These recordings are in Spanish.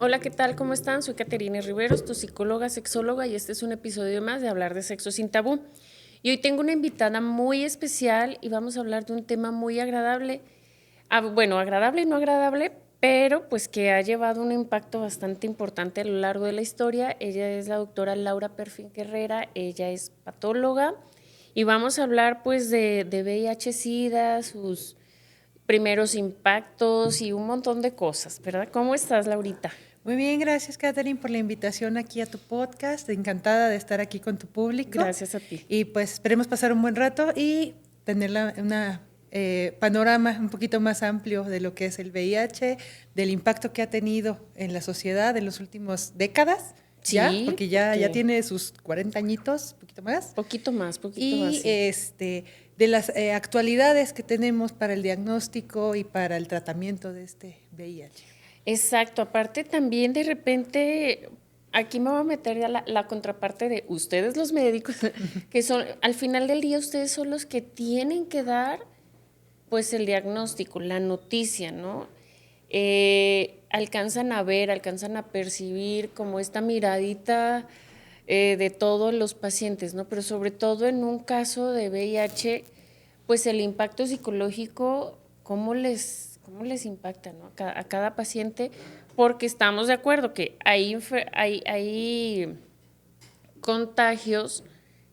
Hola, ¿qué tal? ¿Cómo están? Soy Caterina Riveros, tu psicóloga, sexóloga, y este es un episodio más de Hablar de Sexo sin Tabú. Y hoy tengo una invitada muy especial y vamos a hablar de un tema muy agradable. Bueno, agradable y no agradable, pero pues que ha llevado un impacto bastante importante a lo largo de la historia. Ella es la doctora Laura Perfín Herrera, ella es patóloga y vamos a hablar pues de VIH-Sida, sus primeros impactos y un montón de cosas, ¿verdad? ¿Cómo estás, Laurita? Muy bien, gracias Catherine por la invitación aquí a tu podcast. Encantada de estar aquí con tu público. Gracias a ti. Y pues esperemos pasar un buen rato y tener una panorama un poquito más amplio de lo que es el VIH, del impacto que ha tenido en la sociedad en las últimas décadas, ya, Sí, porque ya porque tiene sus 40 añitos, un poquito más. poquito más, Y sí. de las actualidades que tenemos para el diagnóstico y para el tratamiento de este VIH. Exacto, aparte también de repente, aquí me voy a meter ya la contraparte de ustedes los médicos, que son, al final del día ustedes son los que tienen que dar pues el diagnóstico, la noticia, ¿no? Alcanzan a ver, alcanzan a percibir como esta miradita de todos los pacientes, ¿no? Pero sobre todo en un caso de VIH, pues el impacto psicológico, cómo les impacta, ¿no? A cada paciente, porque estamos de acuerdo que hay contagios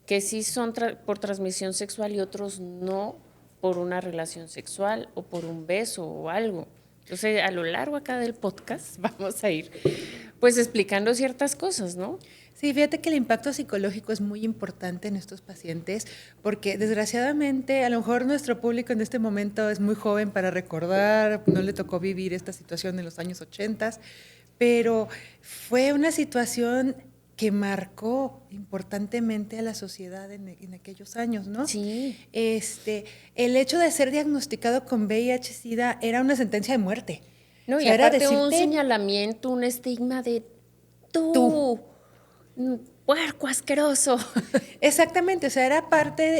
que sí son por transmisión sexual y otros no por una relación sexual o por un beso o algo. Entonces, a lo largo acá del podcast vamos a ir pues explicando ciertas cosas, ¿no? Sí, fíjate que el impacto psicológico es muy importante en estos pacientes porque desgraciadamente a lo mejor nuestro público en este momento es muy joven para recordar, no le tocó vivir esta situación en los años 80, pero fue una situación que marcó importantemente a la sociedad en aquellos años, ¿no? Sí. El hecho de ser diagnosticado con VIH-Sida era una sentencia de muerte. No, O y sea, era aparte un decirte señalamiento, un estigma de tú. tú, puerco asqueroso. Exactamente, o sea,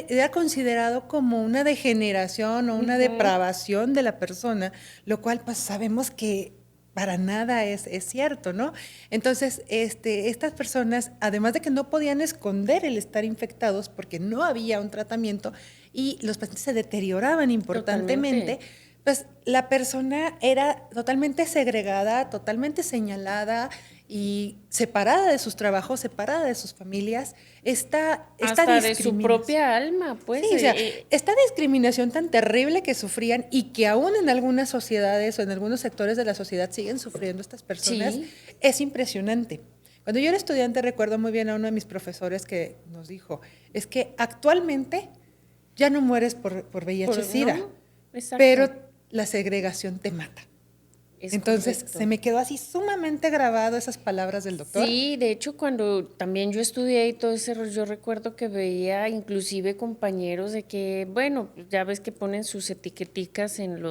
era considerado como una degeneración o una Ujú. depravación de la persona, lo cual pues sabemos que para nada es cierto, ¿no? Entonces, estas personas, además de que no podían esconder el estar infectados porque no había un tratamiento y los pacientes se deterioraban importantemente, Totalmente. pues la persona era totalmente segregada, totalmente señalada y separada de sus trabajos, separada de sus familias. Esta Hasta de su discriminación. propia alma, Sí, pues. o sea, esta discriminación tan terrible que sufrían y que aún en algunas sociedades o en algunos sectores de la sociedad siguen sufriendo estas personas, Sí, es impresionante. Cuando yo era estudiante recuerdo muy bien a uno de mis profesores que nos dijo, es que actualmente ya no mueres por VIH-Sida, ¿no? Exacto. pero la segregación te mata. Es Entonces se correcto. me quedó así sumamente grabado esas palabras del doctor. Sí, de hecho, cuando también yo estudié y todo ese rollo, yo recuerdo que veía inclusive compañeros de que, bueno, ya ves que ponen sus etiqueticas en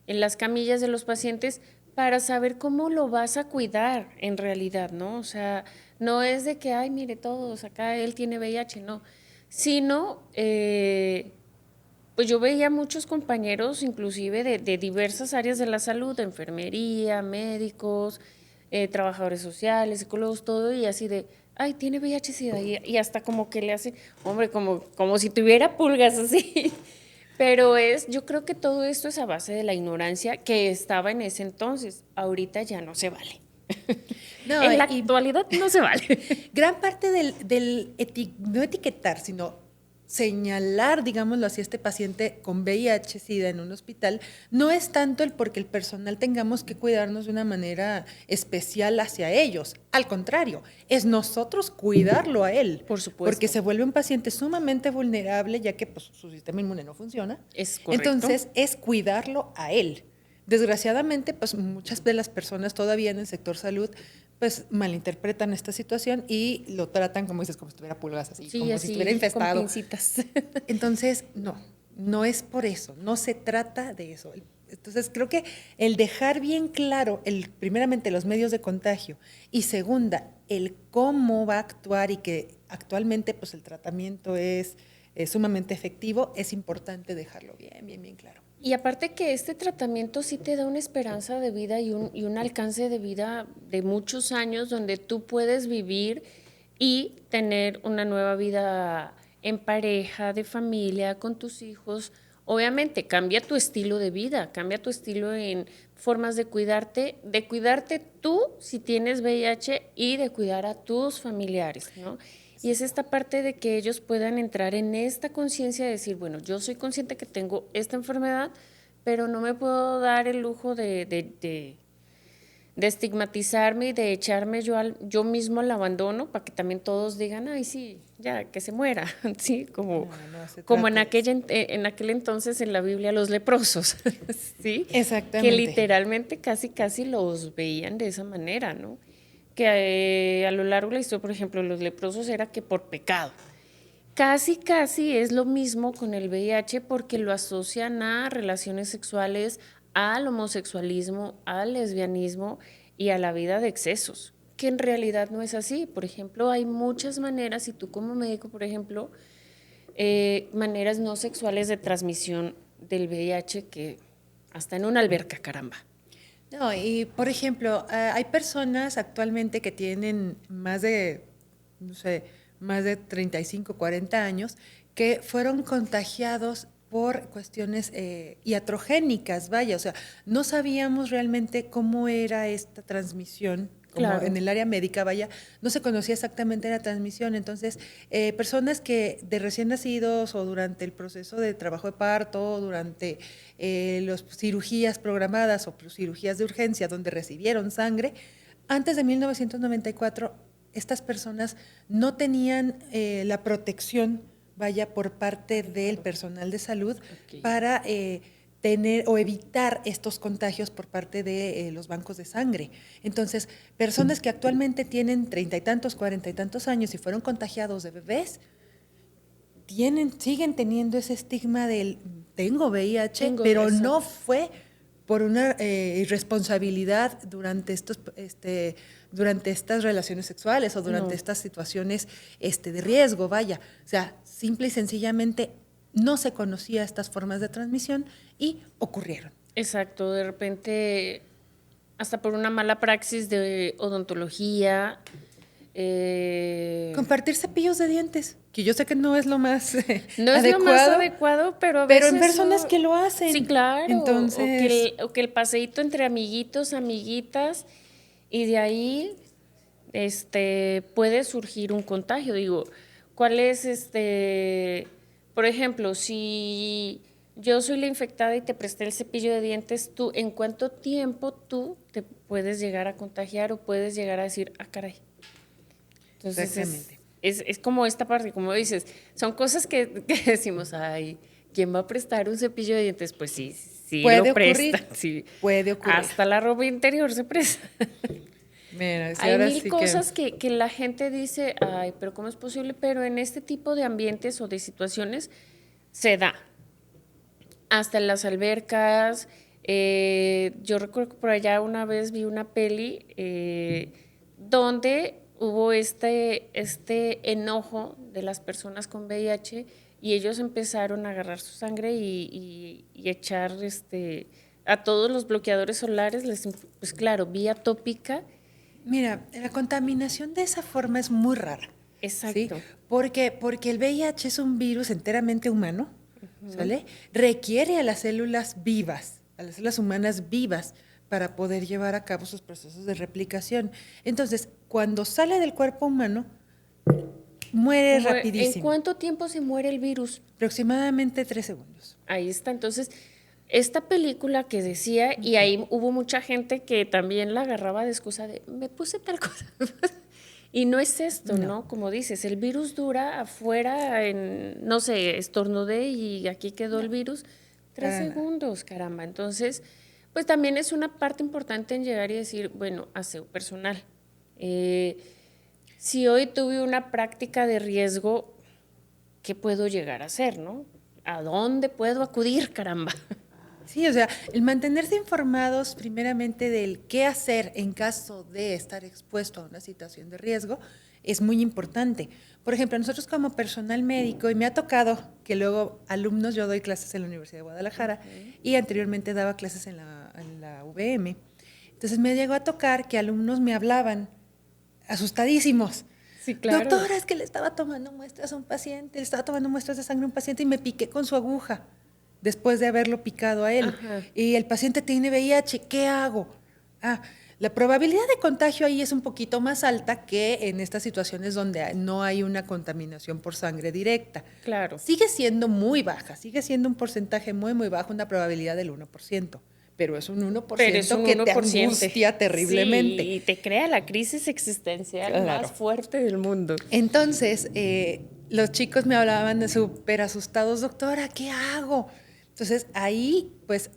las camillas de los pacientes para saber cómo lo vas a cuidar en realidad, ¿no? O sea, no es de que, ay, mire todos, acá él tiene VIH, no, sino pues yo veía muchos compañeros, inclusive de diversas áreas de la salud, de enfermería, médicos, trabajadores sociales, psicólogos, todo, y así de, ay, tiene VIH-Sida, y hasta como que le hace, hombre, como si tuviera pulgas así. Pero yo creo que todo esto es a base de la ignorancia que estaba en ese entonces. Ahorita ya no se vale. No, En la y actualidad no se vale. gran parte no etiquetar, sino señalar, digámoslo así, a este paciente con VIH-Sida en un hospital, no es tanto el porque el personal tengamos que cuidarnos de una manera especial hacia ellos. Al contrario, es nosotros cuidarlo a él, Por porque supuesto, se vuelve un paciente sumamente vulnerable, ya que pues, su sistema inmune no funciona. es correcto. Entonces, es cuidarlo a él. Desgraciadamente, pues muchas de las personas todavía en el sector salud pues malinterpretan esta situación y lo tratan como dices, como si estuviera pulgas así, Sí, como si estuviera así, con infestado. pincitas. Entonces, no es por eso, no se trata de eso. Entonces, creo que el dejar bien claro, primeramente, los medios de contagio y segunda, el cómo va a actuar y que actualmente pues el tratamiento es sumamente efectivo, es importante dejarlo bien claro. Y aparte que este tratamiento sí te da una esperanza de vida y un alcance de vida de muchos años donde tú puedes vivir y tener una nueva vida en pareja, de familia, con tus hijos. Obviamente cambia tu estilo de vida, cambia tu estilo en formas de cuidarte tú si tienes VIH y de cuidar a tus familiares, ¿no? Y es esta parte de que ellos puedan entrar en esta conciencia de decir, bueno, yo soy consciente que tengo esta enfermedad, pero no me puedo dar el lujo de estigmatizarme y de echarme yo mismo al abandono para que también todos digan, ay, sí, ya, que se muera, ¿sí? No se Como trata de eso. en aquel entonces en la Biblia los leprosos, ¿sí? Que Exactamente. literalmente casi los veían de esa manera, ¿no? Que a lo largo de la historia, por ejemplo, los leprosos era que por pecado. Casi es lo mismo con el VIH porque lo asocian a relaciones sexuales, al homosexualismo, al lesbianismo y a la vida de excesos, que en realidad no es así. Por ejemplo, hay muchas maneras, y tú como médico, por ejemplo, maneras no sexuales de transmisión del VIH que hasta en una alberca, caramba. No, y por ejemplo, hay personas actualmente que tienen más de, no sé, más de 35, 40 años que fueron contagiados por cuestiones iatrogénicas, vaya, o sea, no sabíamos realmente cómo era esta transmisión, como en Claro. el área médica, vaya, no se conocía exactamente la transmisión, entonces, personas que de recién nacidos o durante el proceso de trabajo de parto, durante las cirugías programadas o cirugías de urgencia donde recibieron sangre, antes de 1994 estas personas no tenían la protección, vaya, por parte del personal de salud Okay. para tener o evitar estos contagios por parte de los bancos de sangre. Entonces, personas que actualmente tienen 30 y tantos, 40 y tantos años y fueron contagiados de bebés, siguen teniendo ese estigma del tengo VIH, Tengo, pero no exacto. fue por una irresponsabilidad durante estas relaciones sexuales o durante No. estas situaciones de riesgo, vaya. O sea, simple y sencillamente no se conocía estas formas de transmisión y ocurrieron. Exacto, de repente, hasta por una mala praxis de odontología, Compartir cepillos de dientes, que yo sé que no es lo más no es lo más adecuado, adecuado, pero a pero en veces personas que lo sí, hacen. claro, Entonces, o que el paseíto entre amiguitos, amiguitas, y de ahí puede surgir un contagio. Digo, ¿cuál es por ejemplo, si yo soy la infectada y te presté el cepillo de dientes, tú, ¿en cuánto tiempo tú te puedes llegar a contagiar o puedes llegar a decir, ah, caray? Entonces exactamente. es como esta parte, como dices, son cosas que decimos, ay, ¿quién va a prestar un cepillo de dientes? Pues sí, sí Puede lo prestan, ocurrir, sí. puede ocurrir. Hasta la ropa interior se presta. Mira, sí, Hay ahora mil sí que cosas que la gente dice, ay, pero ¿cómo es posible? Pero en este tipo de ambientes o de situaciones se da. Hasta en las albercas. Yo recuerdo que por allá una vez vi una peli donde hubo este enojo de las personas con VIH y ellos empezaron a agarrar su sangre y echar a todos los bloqueadores solares, pues claro, vía tópica. mira, la contaminación de esa forma es muy rara, ¿sí? Exacto. Porque el VIH es un virus enteramente humano, ¿sale? Requiere a las células vivas, a las células humanas vivas para poder llevar a cabo sus procesos de replicación. Entonces, cuando sale del cuerpo humano, muere ¿En rapidísimo, cuánto tiempo se muere el virus? aproximadamente 3 segundos. Ahí está. Entonces, esta película que decía, y ahí hubo mucha gente que también la agarraba de excusa de, me puse tal cosa. Y no es esto, No, ¿no? Como dices, el virus dura afuera, no sé, estornudé y aquí quedó el no, virus. Tres para nada. segundos, caramba. Entonces, pues también es una parte importante en llegar y decir, bueno, aseo personal. Eh, si hoy tuve una práctica de riesgo, ¿qué puedo llegar a hacer, no? ¿A dónde puedo acudir, caramba? Sí, o sea, el mantenerse informados primeramente del qué hacer en caso de estar expuesto a una situación de riesgo es muy importante. Por ejemplo, nosotros como personal médico, y me ha tocado que luego alumnos, yo doy clases en la Universidad de Guadalajara y anteriormente daba clases en la UVM. Entonces me llegó a tocar que alumnos me hablaban asustadísimos. Sí, claro. Doctora, es que le estaba tomando muestras a un paciente, le estaba tomando muestras de sangre a un paciente y me piqué con su aguja después de haberlo picado a él. Ajá. Y el paciente tiene VIH, ¿qué hago? La probabilidad de contagio ahí es un poquito más alta que en estas situaciones donde no hay una contaminación por sangre directa. Claro. Sigue siendo muy baja, sigue siendo un porcentaje muy, muy bajo, una probabilidad del 1%. Pero es un 1% Pero es un que te 1%. angustia terriblemente. Sí, y te crea la crisis existencial Claro. más fuerte del mundo. Entonces, los chicos me hablaban de súper asustados, doctora, ¿qué hago? Entonces, ahí, pues,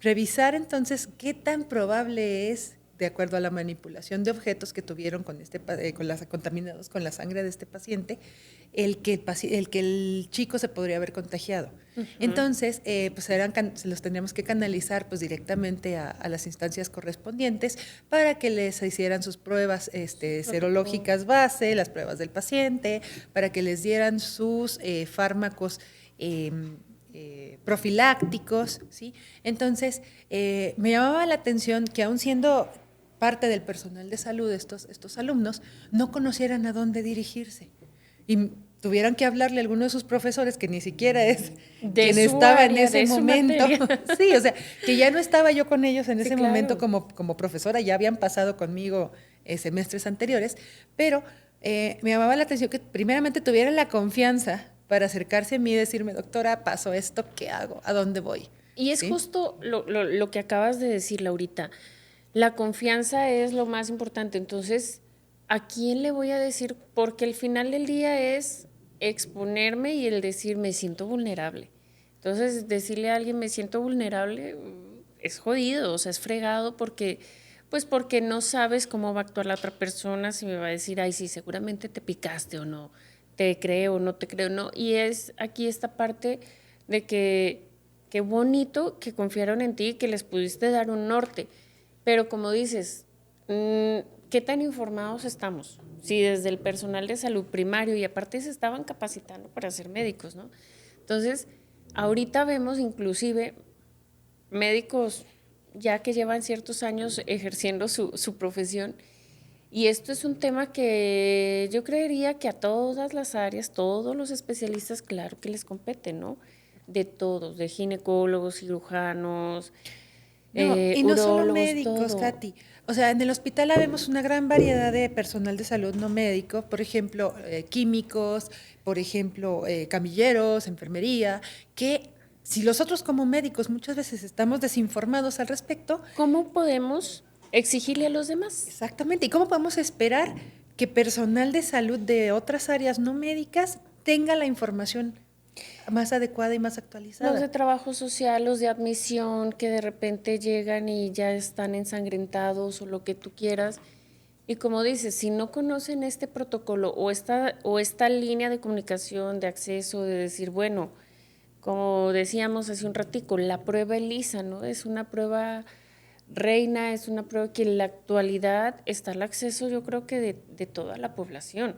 revisar entonces qué tan probable es, de acuerdo a la manipulación de objetos que tuvieron con las contaminados con la sangre de este paciente, el que el chico se podría haber contagiado. Entonces, pues se los tendríamos que canalizar pues directamente a las instancias correspondientes para que les hicieran sus pruebas serológicas base, las pruebas del paciente, para que les dieran sus fármacos profilácticos, ¿sí? Entonces, me llamaba la atención que aún siendo parte del personal de salud estos alumnos no conocieran a dónde dirigirse y tuvieran que hablarle a alguno de sus profesores que ni siquiera es quien estaba en ese momento. Sí, o sea, que ya no estaba yo con ellos en ese momento como profesora, ya habían pasado conmigo semestres anteriores, pero me llamaba la atención que primeramente tuvieran la confianza para acercarse a mí y decirme, doctora, pasó esto, ¿qué hago? ¿A dónde voy? Y es ¿sí? justo lo que acabas de decir, Laurita. La confianza es lo más importante. Entonces, ¿a quién le voy a decir? Porque al final del día es exponerme y el decir, me siento vulnerable. Entonces, decirle a alguien, me siento vulnerable, es jodido, o sea, es fregado porque, pues porque no sabes cómo va a actuar la otra persona, si me va a decir, ay, sí, seguramente te picaste o no, te creo o no te creo, no. Y es aquí esta parte de que, qué bonito que confiaron en ti y que les pudiste dar un norte. Pero como dices, ¿qué tan informados estamos? Si desde el personal de salud primario y aparte se estaban capacitando para ser médicos, ¿no? Entonces, ahorita vemos inclusive médicos ya que llevan ciertos años ejerciendo su profesión y esto es un tema que yo creería que a todas las áreas, todos los especialistas, claro que les compete, ¿no? De todos, de ginecólogos, cirujanos, No, y no solo urólogos, médicos, todo. Katy. O sea, en el hospital habemos una gran variedad de personal de salud no médico, por ejemplo, químicos, por ejemplo, camilleros, enfermería, que si nosotros como médicos muchas veces estamos desinformados al respecto, ¿Cómo podemos exigirle a los demás? exactamente, ¿y cómo podemos esperar que personal de salud de otras áreas no médicas tenga la información más adecuada y más actualizada? Los de trabajo social, los de admisión, que de repente llegan y ya están ensangrentados o lo que tú quieras. Y como dices, si no conocen este protocolo o esta línea de comunicación, de acceso, de decir, bueno, como decíamos hace un ratico, la prueba ELISA, ¿no? Es una prueba reina, es una prueba que en la actualidad está al acceso, yo creo que de toda la población.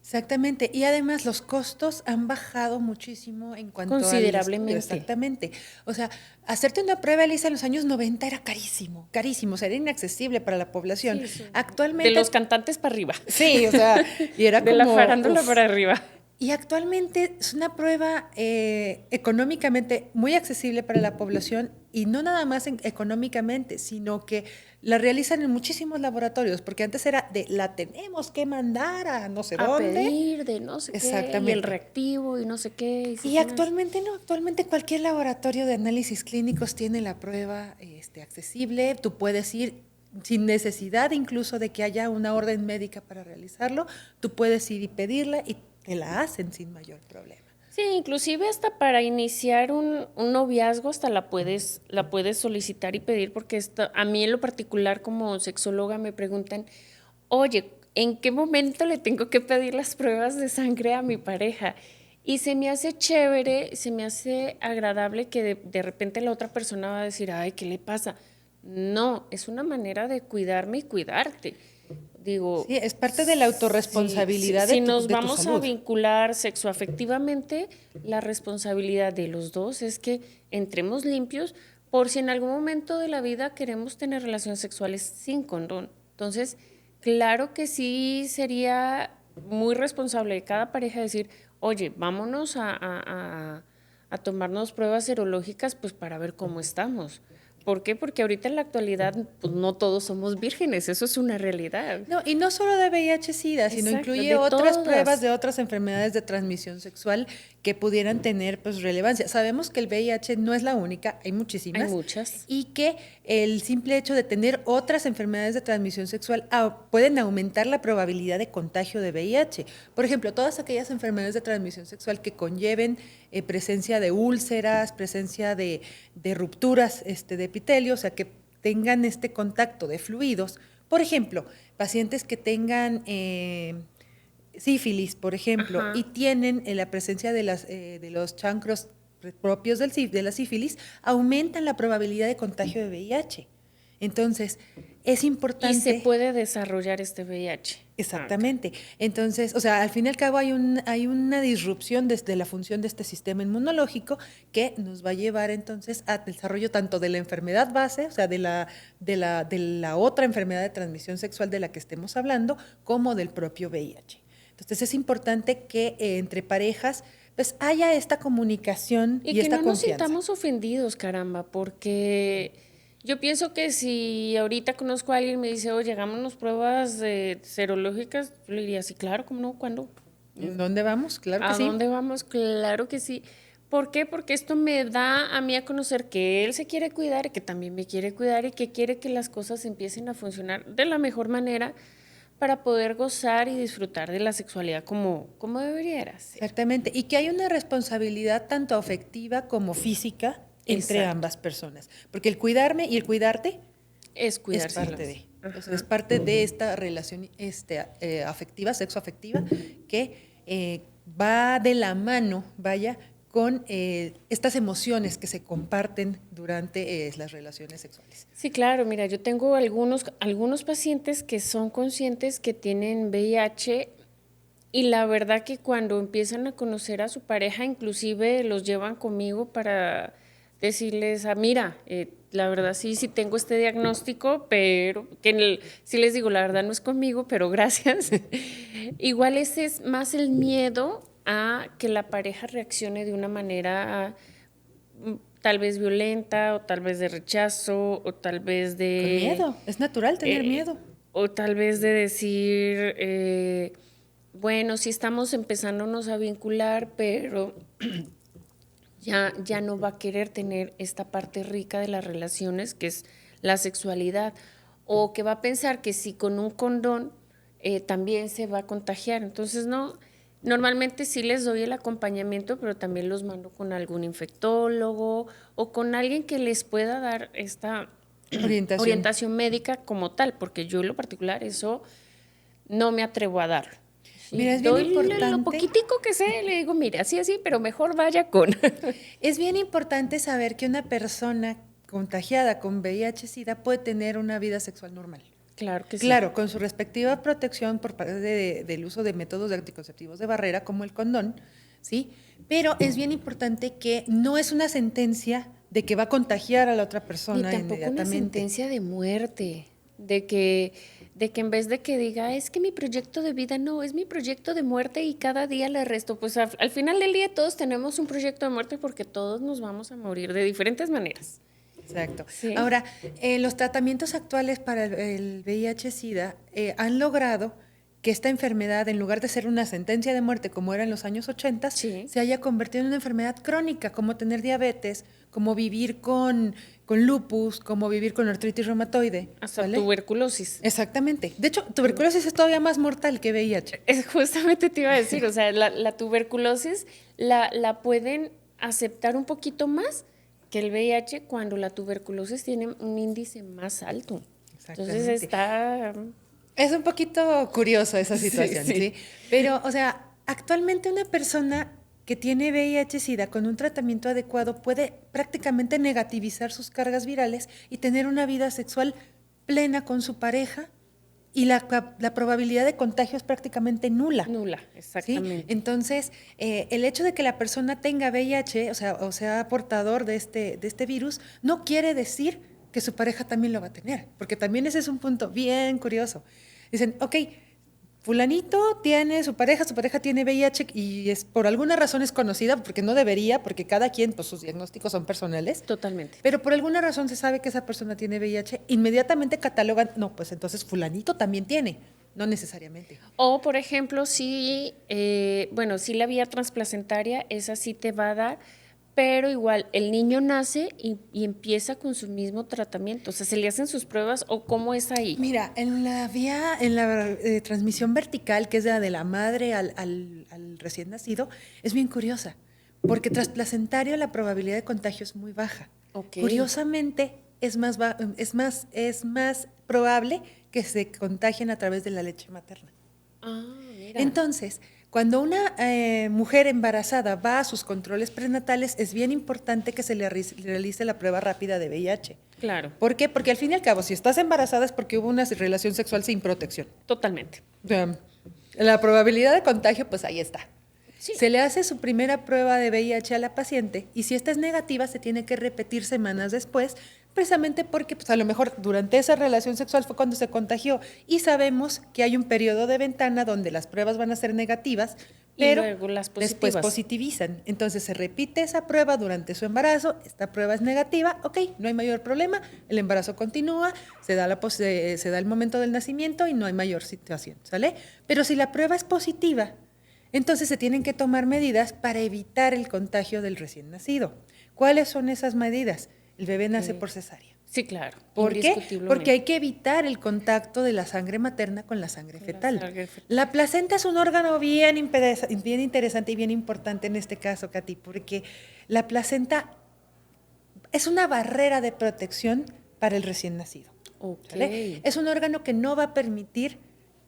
Exactamente, y además los costos han bajado muchísimo en cuanto al estudio. Considerablemente. Exactamente. O sea, hacerte una prueba ELISA en los años 90 era carísimo, carísimo, o sea, era inaccesible para la población. Sí, sí. Actualmente... De los cantantes para arriba. Sí, o sea, y era de como... la farándula para arriba. Y actualmente es una prueba económicamente muy accesible para la población y no nada más económicamente, sino que la realizan en muchísimos laboratorios, porque antes era de la tenemos que mandar a no sé A dónde. pedir de no sé qué, y el reactivo y no sé qué. Y actualmente no, actualmente cualquier laboratorio de análisis clínicos tiene la prueba accesible, tú puedes ir sin necesidad incluso de que haya una orden médica para realizarlo, tú puedes ir y pedirla y te la hacen sin mayor problema. Sí, inclusive hasta para iniciar un noviazgo hasta la puedes solicitar y pedir porque a mí en lo particular como sexóloga me preguntan, oye, ¿en qué momento le tengo que pedir las pruebas de sangre a mi pareja? Y se me hace chévere, se me hace agradable que de repente la otra persona va a decir, ay, ¿qué le pasa? No, es una manera de cuidarme y cuidarte. Digo, Sí, es parte de la autorresponsabilidad si de nos tu vamos a salud. vincular sexoafectivamente, la responsabilidad de los dos es que entremos limpios por si en algún momento de la vida queremos tener relaciones sexuales sin condón. Entonces, claro que sí sería muy responsable de cada pareja decir, oye, vámonos a tomarnos pruebas serológicas pues para ver cómo estamos. ¿Por qué? Porque ahorita en la actualidad pues, no todos somos vírgenes, eso es una realidad. No, y no solo de VIH-Sida, sino Exacto, incluye de otras pruebas todas. de otras enfermedades de transmisión sexual que pudieran tener pues relevancia. Sabemos que el VIH no es la única, hay Hay muchísimas, muchas. y que el simple hecho de tener otras enfermedades de transmisión sexual pueden aumentar la probabilidad de contagio de VIH. Por ejemplo, todas aquellas enfermedades de transmisión sexual que conlleven presencia de úlceras, presencia de rupturas de epitelio, o sea, que tengan este contacto de fluidos. Por ejemplo, pacientes que tengan sífilis, por ejemplo, y Ajá. tienen la presencia de los chancros propios de la sífilis, aumentan la probabilidad de contagio de VIH. Entonces, es Y se importante. puede desarrollar este VIH. Ah, ok. Exactamente. Entonces, o sea, al fin y al cabo hay una disrupción desde la función de este sistema inmunológico que nos va a llevar entonces al desarrollo tanto de la enfermedad base, o sea, de la otra enfermedad de transmisión sexual de la que estemos hablando, como del propio VIH. Entonces, es importante que entre parejas pues haya esta comunicación Y y que esta no nos confianza. sintamos ofendidos, caramba, porque yo pienso que si ahorita conozco a alguien y me dice, oye, hagámonos pruebas serológicas, yo le diría, sí, claro, ¿cómo no? ¿Cuándo? ¿Dónde vamos? Claro que ¿A sí. dónde vamos? Claro que sí. ¿Por qué? Porque esto me da a mí a conocer que él se quiere cuidar y que también me quiere cuidar y que quiere que las cosas empiecen a funcionar de la mejor manera para poder gozar y disfrutar de la sexualidad como debería ser. Exactamente, y que hay una responsabilidad tanto afectiva como física entre Exacto. ambas personas, porque el cuidarme y el cuidarte Es es parte cuidárselas. de, o sea, es Ajá. parte de esta relación afectiva, sexoafectiva, que va de la mano, vaya, con estas emociones que se comparten durante las relaciones sexuales. Sí, claro, mira, yo tengo algunos pacientes que son conscientes que tienen VIH y la verdad que cuando empiezan a conocer a su pareja, inclusive los llevan conmigo para decirles, mira, la verdad sí, sí tengo este diagnóstico, pero sí les digo, la verdad no es conmigo, pero gracias. Igual ese es más el miedo a que la pareja reaccione de una manera tal vez violenta o tal vez de rechazo o tal vez Con de miedo, es natural tener eh, miedo. o tal vez de decir bueno, sí estamos empezándonos a vincular, pero ya no va a querer tener esta parte rica de las relaciones, que es la sexualidad, o que va a pensar que si con un condón también se va a contagiar. Entonces, no, normalmente sí les doy el acompañamiento, pero también los mando con algún infectólogo o con alguien que les pueda dar esta Orientación. orientación médica como tal, porque yo en lo particular eso no me atrevo a darlo. Sí, Mira, es bien doy lo importante. poquitico que sé, le digo, mire, así, así, pero mejor vaya con. Es bien importante saber que una persona contagiada con VIH-Sida puede tener una vida sexual normal. Claro que sí. Claro, con su respectiva protección por parte del uso de métodos de anticonceptivos de barrera como el condón, ¿sí? Pero es bien importante que no es una sentencia de que va a contagiar a la otra Ni persona tampoco una inmediatamente. sentencia de muerte, de que en vez de que diga, es que mi proyecto de vida no, es mi proyecto de muerte y cada día le resto. Pues al final del día todos tenemos un proyecto de muerte porque todos nos vamos a morir de diferentes maneras. Exacto. Sí. Ahora, los tratamientos actuales para el VIH-Sida han logrado que esta enfermedad, en lugar de ser una sentencia de muerte como era en los años 80, Sí. se haya convertido en una enfermedad crónica, como tener diabetes, como vivir con lupus, como vivir con artritis reumatoide. Hasta ¿Vale? tuberculosis. Exactamente. De hecho, tuberculosis es todavía más mortal que VIH. Es justamente te iba a decir, o sea, la tuberculosis la pueden aceptar un poquito más que el VIH cuando la tuberculosis tiene un índice más alto. Entonces Exactamente. está... Es un poquito curioso esa Sí, situación, ¿sí? sí. Pero, o sea, actualmente una persona que tiene VIH-Sida con un tratamiento adecuado puede prácticamente negativizar sus cargas virales y tener una vida sexual plena con su pareja y la probabilidad de contagio es prácticamente nula. Nula, exactamente. ¿Sí? Entonces, el hecho de que la persona tenga VIH, o sea portador de este virus, no quiere decir que su pareja también lo va a tener, porque también ese es un punto bien curioso. Dicen, ok, fulanito tiene su pareja tiene VIH y por alguna razón es conocida, porque no debería, porque cada quien, pues sus diagnósticos son personales. Totalmente. Pero por alguna razón se sabe que esa persona tiene VIH, inmediatamente catalogan, no, pues entonces fulanito también tiene, no necesariamente. O, por ejemplo, si la vía transplacentaria, esa sí te va a dar, pero igual el niño nace y empieza con su mismo tratamiento. O sea, ¿se le hacen sus pruebas o cómo es ahí? Mira, en la transmisión vertical, que es de la madre al recién nacido, es bien curiosa, porque transplacentario la probabilidad de contagio es muy baja. Okay. Curiosamente, es más probable que se contagien a través de la leche materna. Mira. Entonces, cuando una mujer embarazada va a sus controles prenatales, es bien importante que se le realice la prueba rápida de VIH. Claro. ¿Por qué? Porque al fin y al cabo, si estás embarazada es porque hubo una relación sexual sin protección. Totalmente. La probabilidad de contagio, pues ahí está. Sí. Se le hace su primera prueba de VIH a la paciente y si esta es negativa, se tiene que repetir semanas después, precisamente porque pues, a lo mejor durante esa relación sexual fue cuando se contagió y sabemos que hay un periodo de ventana donde las pruebas van a ser negativas, pero después positivizan. Entonces se repite esa prueba durante su embarazo, esta prueba es negativa, ok, no hay mayor problema, el embarazo continúa, se da el momento del nacimiento y no hay mayor situación, ¿sale? Pero si la prueba es positiva, entonces se tienen que tomar medidas para evitar el contagio del recién nacido. ¿Cuáles son esas medidas? El bebé nace por cesárea. Sí, claro. ¿Por qué? Porque hay que evitar el contacto de la sangre materna con la sangre fetal. La placenta es un órgano bien interesante y bien importante en este caso, Katy, porque la placenta es una barrera de protección para el recién nacido. Okay. Es un órgano que no va a permitir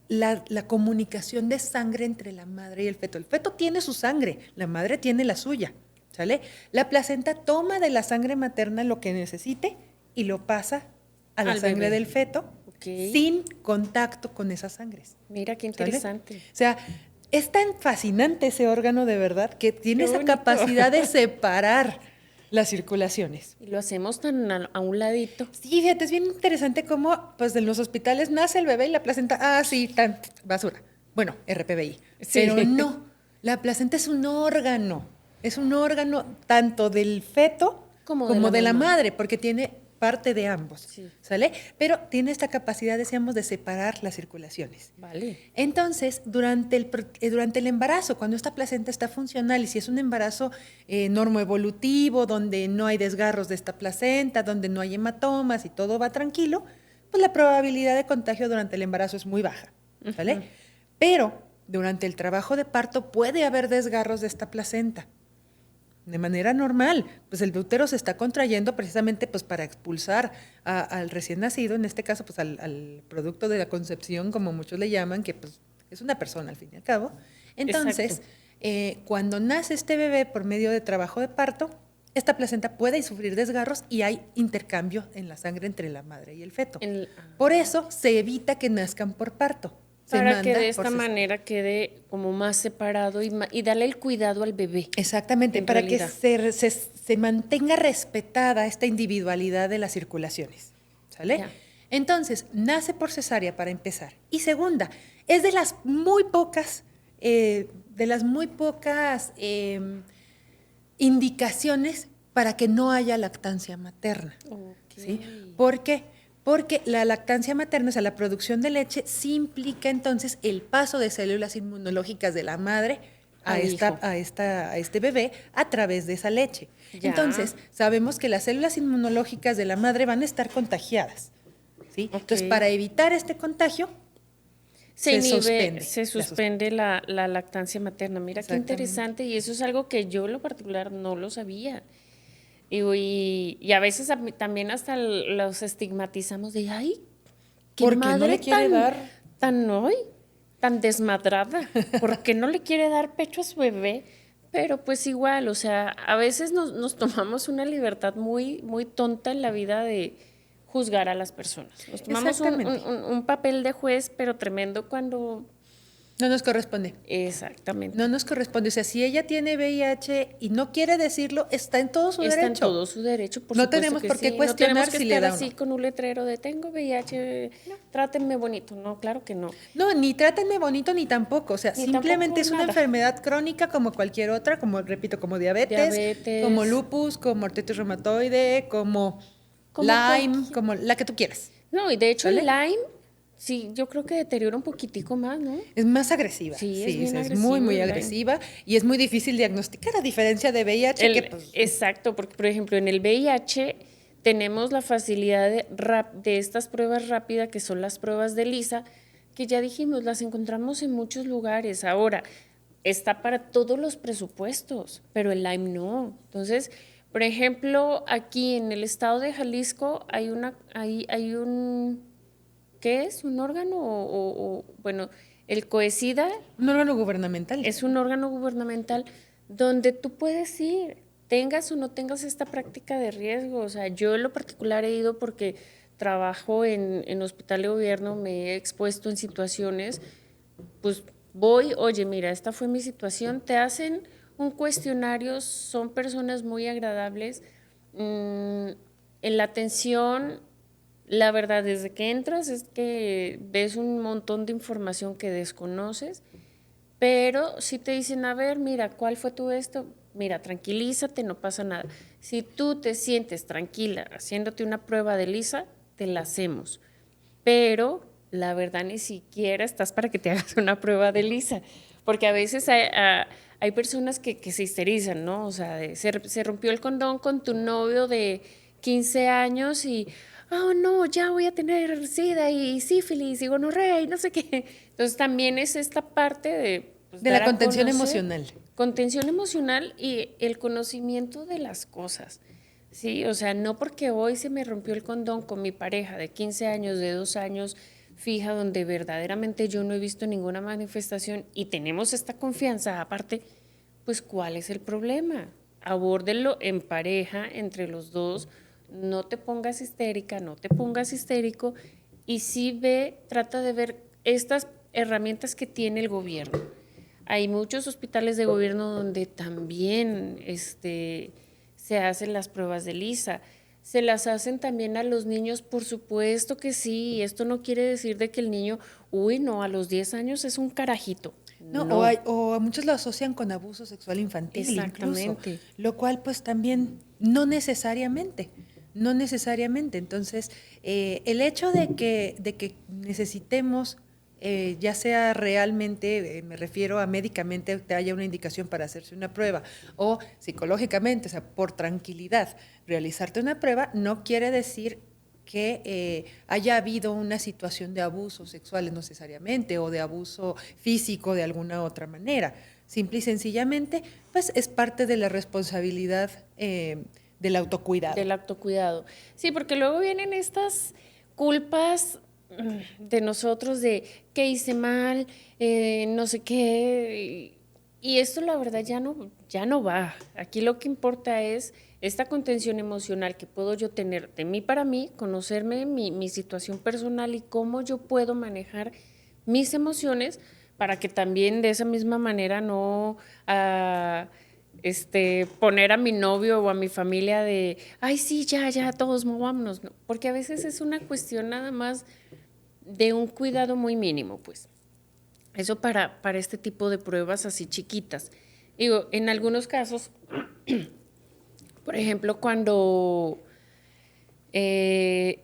la comunicación de sangre entre la madre y el feto. El feto tiene su sangre, la madre tiene la suya, ¿sale? La placenta toma de la sangre materna lo que necesite y lo pasa a la sangre del feto sin contacto con esas sangres. Mira, qué interesante. ¿Sale? O sea, es tan fascinante ese órgano de verdad que tiene esa capacidad de separar las circulaciones. Y lo hacemos tan a un ladito. Sí, fíjate, es bien interesante cómo pues en los hospitales nace el bebé y la placenta, tan basura. Bueno, RPBI. Sí. Pero no, la placenta es un órgano tanto del feto como de la madre, porque tiene parte de ambos, ¿sale? Pero tiene esta capacidad, decíamos, de separar las circulaciones. Vale. Entonces, durante el embarazo, cuando esta placenta está funcional y si es un embarazo normoevolutivo, donde no hay desgarros de esta placenta, donde no hay hematomas y todo va tranquilo, pues la probabilidad de contagio durante el embarazo es muy baja, ¿sale? Pero durante el trabajo de parto puede haber desgarros de esta placenta. De manera normal, pues el útero se está contrayendo precisamente pues para expulsar al recién nacido, en este caso pues al producto de la concepción, como muchos le llaman, que pues es una persona al fin y al cabo. Entonces, cuando nace este bebé por medio de trabajo de parto, esta placenta puede sufrir desgarros y hay intercambio en la sangre entre la madre y el feto. Por eso se evita que nazcan por parto. Para que de esta manera quede como más separado y darle el cuidado al bebé. Exactamente, para que se mantenga respetada esta individualidad de las circulaciones, ¿sale? Ya. Entonces, nace por cesárea para empezar. Y segunda, es de las muy pocas indicaciones para que no haya lactancia materna. ¿Sí? ¿Por qué? Porque la lactancia materna, o sea, la producción de leche, sí implica entonces el paso de células inmunológicas de la madre a este bebé a través de esa leche. Ya. Entonces, sabemos que las células inmunológicas de la madre van a estar contagiadas, ¿sí? Entonces, para evitar este contagio, se suspende la lactancia materna. Mira qué interesante, y eso es algo que yo en lo particular no lo sabía. Y a veces también hasta los estigmatizamos de, ay, qué ¿por qué madre no le quiere dar? Tan desmadrada, ¿por qué no le quiere dar pecho a su bebé? Pero pues igual, o sea, a veces nos tomamos una libertad muy, muy tonta en la vida de juzgar a las personas. Nos tomamos un papel de juez, pero tremendo cuando... No nos corresponde. Exactamente. No nos corresponde. O sea, si ella tiene VIH y no quiere decirlo, está en todo su derecho. Está en todo su derecho, por no tenemos por qué cuestionar si le da o no. así con un letrero de tengo VIH, trátenme bonito. No, claro que no. No, ni trátenme bonito ni tampoco. O sea, ni simplemente es una enfermedad crónica como cualquier otra, como, repito, como diabetes, como lupus, como artritis reumatoide, como Lyme, como la que tú quieras. No, y de hecho el Lyme... Sí, yo creo que deteriora un poquitico más, ¿no? Es más agresiva. Sí, es muy, muy agresiva y es muy difícil diagnosticar, a diferencia de VIH. Exacto, porque, por ejemplo, en el VIH tenemos la facilidad de estas pruebas rápidas, que son las pruebas de ELISA, que ya dijimos, las encontramos en muchos lugares. Ahora, está para todos los presupuestos, pero el Lyme no. Entonces, por ejemplo, aquí en el estado de Jalisco hay un... ¿Qué es? ¿Un órgano? Bueno, el COESIDA. Un órgano gubernamental. Es un órgano gubernamental donde tú puedes ir, tengas o no tengas esta práctica de riesgo. O sea, yo en lo particular he ido porque trabajo en hospital de gobierno, me he expuesto en situaciones, pues voy, oye, mira, esta fue mi situación, te hacen un cuestionario, son personas muy agradables. En la atención... La verdad, desde que entras es que ves un montón de información que desconoces, pero si te dicen, a ver, mira, ¿cuál fue tu esto? Mira, tranquilízate, no pasa nada. Si tú te sientes tranquila haciéndote una prueba de ELISA, te la hacemos. Pero la verdad ni siquiera estás para que te hagas una prueba de ELISA, porque a veces hay personas que se histerizan, ¿no? O sea, se rompió el condón con tu novio de 15 años y... oh, no, ya voy a tener SIDA y sífilis y gonorrea y no sé qué. Entonces también es esta parte de... Pues, de la contención emocional. Contención emocional y el conocimiento de las cosas, ¿sí? O sea, no porque hoy se me rompió el condón con mi pareja de 15 años, de 2 años, fija, donde verdaderamente yo no he visto ninguna manifestación y tenemos esta confianza, aparte, pues, ¿cuál es el problema? Abórdenlo en pareja, entre los dos. No te pongas histérica, no te pongas histérico y sí trata de ver estas herramientas que tiene el gobierno. Hay muchos hospitales de gobierno donde también se hacen las pruebas de ELISA. Se las hacen también a los niños, por supuesto que sí. Esto no quiere decir de que el niño, a los 10 años es un carajito. No. O a muchos lo asocian con abuso sexual infantil. Exactamente. Incluso, lo cual pues también no necesariamente. Entonces, el hecho de que necesitemos, ya sea realmente, me refiero a médicamente, te haya una indicación para hacerse una prueba, o psicológicamente, o sea, por tranquilidad, realizarte una prueba, no quiere decir que haya habido una situación de abuso sexual necesariamente, o de abuso físico de alguna otra manera. Simple y sencillamente, pues es parte de la responsabilidad del autocuidado. Del autocuidado. Sí, porque luego vienen estas culpas de nosotros de que hice mal, no sé qué, y esto la verdad ya no va. Aquí lo que importa es esta contención emocional que puedo yo tener de mí para mí, conocerme mi situación personal y cómo yo puedo manejar mis emociones para que también de esa misma manera no... poner a mi novio o a mi familia de, ay, sí, ya, todos movámonos, no, porque a veces es una cuestión nada más de un cuidado muy mínimo, pues. Eso para este tipo de pruebas así chiquitas. Digo, en algunos casos, por ejemplo, cuando se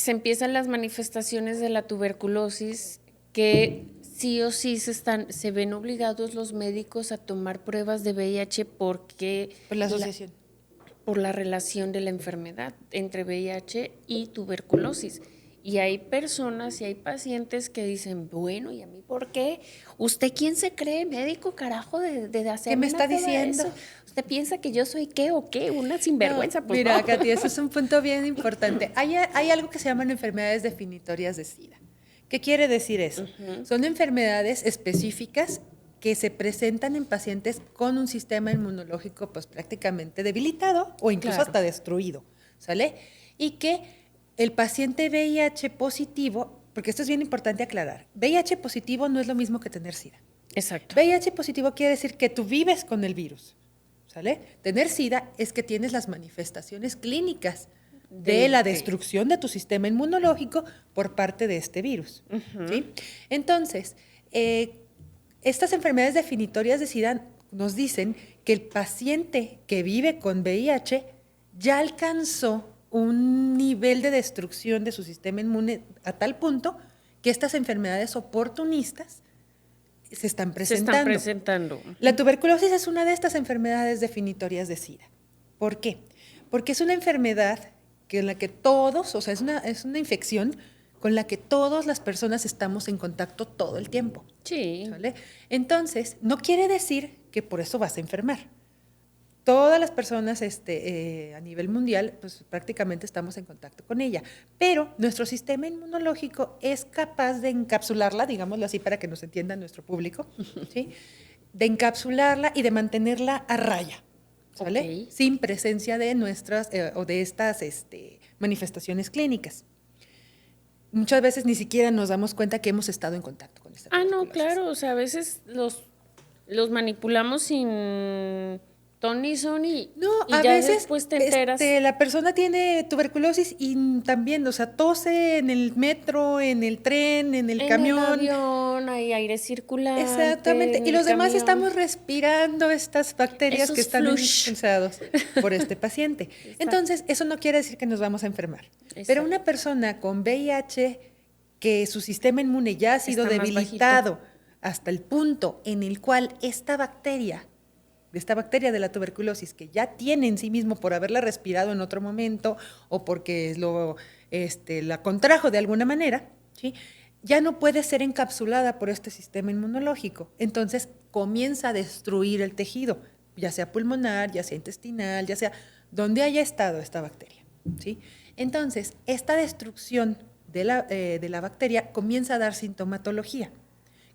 empiezan las manifestaciones de la tuberculosis, que sí o sí se ven obligados los médicos a tomar pruebas de VIH porque... Por la asociación. Por la relación de la enfermedad entre VIH y tuberculosis. Y hay personas y hay pacientes que dicen, bueno, ¿y a mí por qué? ¿Usted quién se cree médico, carajo, de hacer? ¿Qué me está diciendo? Eso? ¿Usted piensa que yo soy qué o qué? Una sinvergüenza. No, pues mira, no. Katy, eso es un punto bien importante. Hay algo que se llaman enfermedades definitorias de SIDA. ¿Qué quiere decir eso? Uh-huh. Son enfermedades específicas que se presentan en pacientes con un sistema inmunológico pues prácticamente debilitado o incluso hasta destruido, ¿sale? Y que el paciente VIH positivo, porque esto es bien importante aclarar, VIH positivo no es lo mismo que tener SIDA. Exacto. VIH positivo quiere decir que tú vives con el virus, ¿sale? Tener SIDA es que tienes las manifestaciones clínicas de la destrucción de tu sistema inmunológico por parte de este virus, ¿sí? Entonces, estas enfermedades definitorias de SIDA nos dicen que el paciente que vive con VIH ya alcanzó un nivel de destrucción de su sistema inmune a tal punto que estas enfermedades oportunistas se están presentando. La tuberculosis es una de estas enfermedades definitorias de SIDA. ¿Por qué? Porque es una enfermedad en la que todos, o sea, es una infección con la que todas las personas estamos en contacto todo el tiempo. Sí. ¿Vale? Entonces, no quiere decir que por eso vas a enfermar. Todas las personas a nivel mundial, pues prácticamente estamos en contacto con ella, pero nuestro sistema inmunológico es capaz de encapsularla, digámoslo así para que nos entienda nuestro público, ¿sí? De encapsularla y de mantenerla a raya, ¿sale? Okay. Sin presencia de nuestras o de estas manifestaciones clínicas. Muchas veces ni siquiera nos damos cuenta que hemos estado en contacto con esta tuberculosis. No, claro, o sea, a veces los manipulamos sin ton ni son y a ya veces después te enteras. La persona tiene tuberculosis y también, o sea, tose en el metro, en el tren, en el camión. En el avión, hay aire circulante. Exactamente, y los demás estamos respirando estas bacterias que están expulsadas por este paciente. Entonces, eso no quiere decir que nos vamos a enfermar. Exacto. Pero una persona con VIH que su sistema inmune ya ha sido debilitado hasta el punto en el cual esta bacteria de la tuberculosis, que ya tiene en sí mismo por haberla respirado en otro momento o porque la contrajo de alguna manera, ¿sí? Ya no puede ser encapsulada por este sistema inmunológico. Entonces comienza a destruir el tejido, ya sea pulmonar, ya sea intestinal, ya sea donde haya estado esta bacteria, ¿sí? Entonces, esta destrucción de la bacteria comienza a dar sintomatología,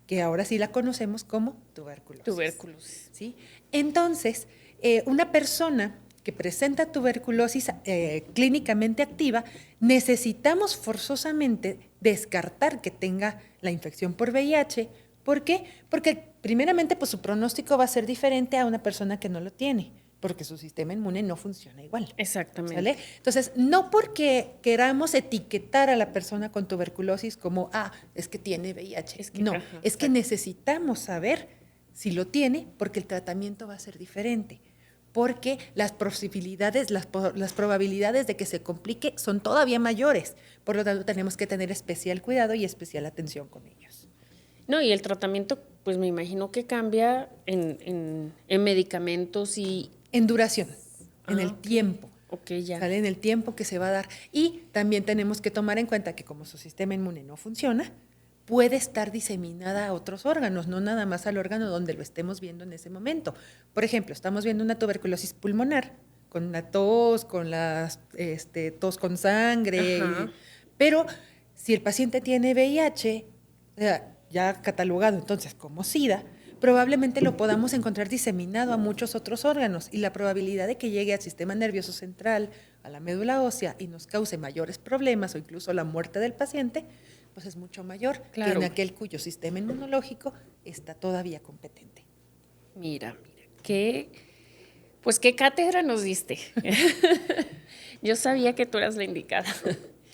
que ahora sí la conocemos como tuberculosis. ¿Sí? Entonces, una persona que presenta tuberculosis clínicamente activa, necesitamos forzosamente descartar que tenga la infección por VIH. ¿Por qué? Porque primeramente pues, su pronóstico va a ser diferente a una persona que no lo tiene, porque su sistema inmune no funciona igual. Exactamente. ¿Sale? Entonces, no porque queramos etiquetar a la persona con tuberculosis como, es que tiene VIH. Es que necesitamos saber si lo tiene, porque el tratamiento va a ser diferente, porque las probabilidades de que se complique son todavía mayores. Por lo tanto, tenemos que tener especial cuidado y especial atención con ellos. No, y el tratamiento, pues me imagino que cambia en medicamentos y... En duración, en el tiempo. Ya. ¿Sale? En el tiempo que se va a dar. Y también tenemos que tomar en cuenta que como su sistema inmune no funciona, puede estar diseminada a otros órganos, no nada más al órgano donde lo estemos viendo en ese momento. Por ejemplo, estamos viendo una tuberculosis pulmonar, con una tos, con tos con sangre, pero si el paciente tiene VIH, ya catalogado entonces como SIDA, probablemente lo podamos encontrar diseminado a muchos otros órganos y la probabilidad de que llegue al sistema nervioso central, a la médula ósea y nos cause mayores problemas o incluso la muerte del paciente, pues es mucho mayor que en aquel cuyo sistema inmunológico está todavía competente. Mira, qué cátedra nos diste. Yo sabía que tú eras la indicada.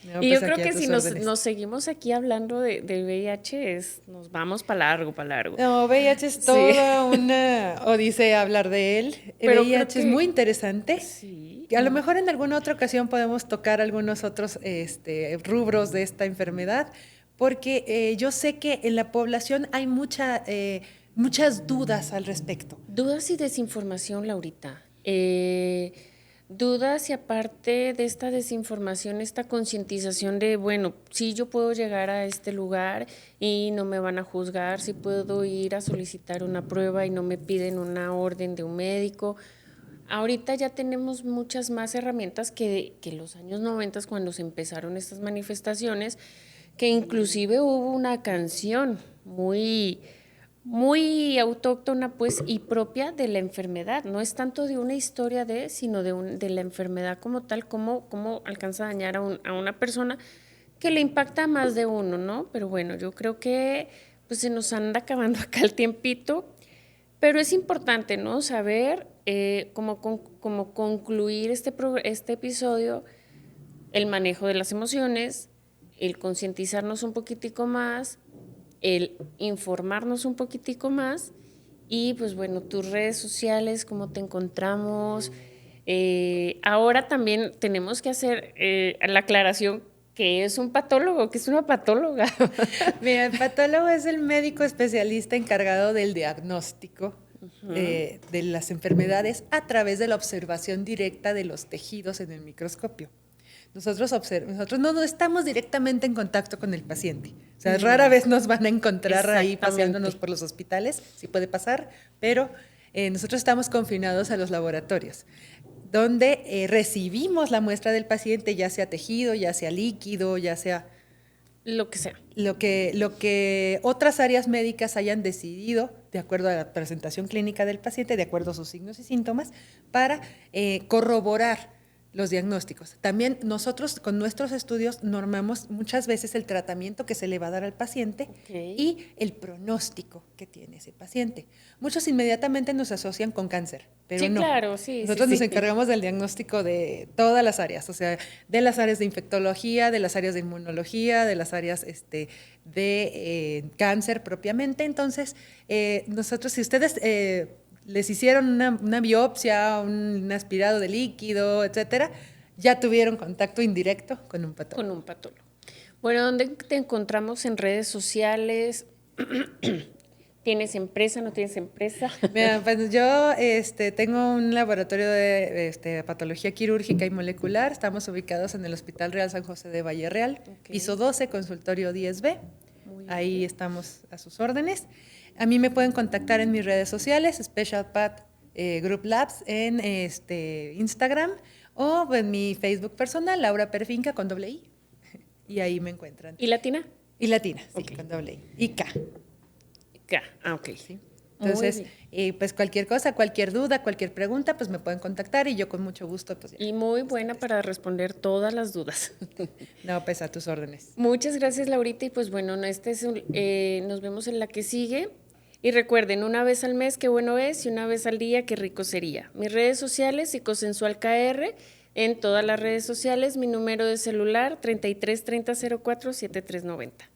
No, y pues yo creo que si nos seguimos aquí hablando de VIH, nos vamos para largo. No, VIH es toda una odisea hablar de él. Pero VIH es muy interesante. Sí. A lo mejor en alguna otra ocasión podemos tocar algunos otros rubros de esta enfermedad, porque yo sé que en la población hay muchas dudas al respecto. Dudas y desinformación, Laurita. Dudas y aparte de esta desinformación, esta concientización de, bueno, sí yo puedo llegar a este lugar y no me van a juzgar, sí puedo ir a solicitar una prueba y no me piden una orden de un médico. Ahorita ya tenemos muchas más herramientas que los años 90 cuando se empezaron estas manifestaciones, que inclusive hubo una canción muy muy autóctona, pues, y propia de la enfermedad. No es tanto de una historia sino de la enfermedad como tal, cómo alcanza a dañar a una persona que le impacta a más de uno, ¿no? Pero bueno, yo creo que pues se nos anda acabando acá el tiempito, pero es importante, ¿no? Saber cómo concluir este episodio, el manejo de las emociones, el concientizarnos un poquitico más, el informarnos un poquitico más y pues bueno, tus redes sociales, cómo te encontramos. Ahora también tenemos que hacer la aclaración que es un patólogo, que es una patóloga. Mira, el patólogo es el médico especialista encargado del diagnóstico de las enfermedades a través de la observación directa de los tejidos en el microscopio. Nosotros no estamos directamente en contacto con el paciente. O sea, rara vez nos van a encontrar ahí paseándonos por los hospitales, sí puede pasar, pero nosotros estamos confinados a los laboratorios, donde recibimos la muestra del paciente, ya sea tejido, ya sea líquido, ya sea lo que sea. Lo que otras áreas médicas hayan decidido, de acuerdo a la presentación clínica del paciente, de acuerdo a sus signos y síntomas, para corroborar los diagnósticos. También nosotros con nuestros estudios normamos muchas veces el tratamiento que se le va a dar al paciente y el pronóstico que tiene ese paciente. Muchos inmediatamente nos asocian con cáncer, pero sí, no. Claro, sí. Nosotros nos encargamos del diagnóstico de todas las áreas, o sea, de las áreas de infectología, de las áreas de inmunología, de las áreas de cáncer propiamente. Entonces, nosotros, si ustedes les hicieron una biopsia, un aspirado de líquido, etcétera, ya tuvieron contacto indirecto con un patólogo. Con un patólogo. Bueno, ¿dónde te encontramos en redes sociales? ¿Tienes empresa, no tienes empresa? Mira, pues yo tengo un laboratorio de patología quirúrgica y molecular. Estamos ubicados en el Hospital Real San José de Valle Real, piso 12, consultorio 10B. Ahí estamos a sus órdenes. A mí me pueden contactar en mis redes sociales, Special Path Group Labs en Instagram o en mi Facebook personal, Laura Perfinca con doble I. Y ahí me encuentran. ¿Y latina? Y latina, sí, con doble I. Y K. Ok. Sí. Entonces, pues cualquier cosa, cualquier duda, cualquier pregunta, pues me pueden contactar y yo con mucho gusto. Pues, y muy buena para responder todas las dudas. No, pues a tus órdenes. Muchas gracias, Laurita. Y pues bueno, nos vemos en la que sigue. Y recuerden, una vez al mes, qué bueno es, y una vez al día, qué rico sería. Mis redes sociales, Psicosensual KR, en todas las redes sociales, mi número de celular, 33 30 04 7390.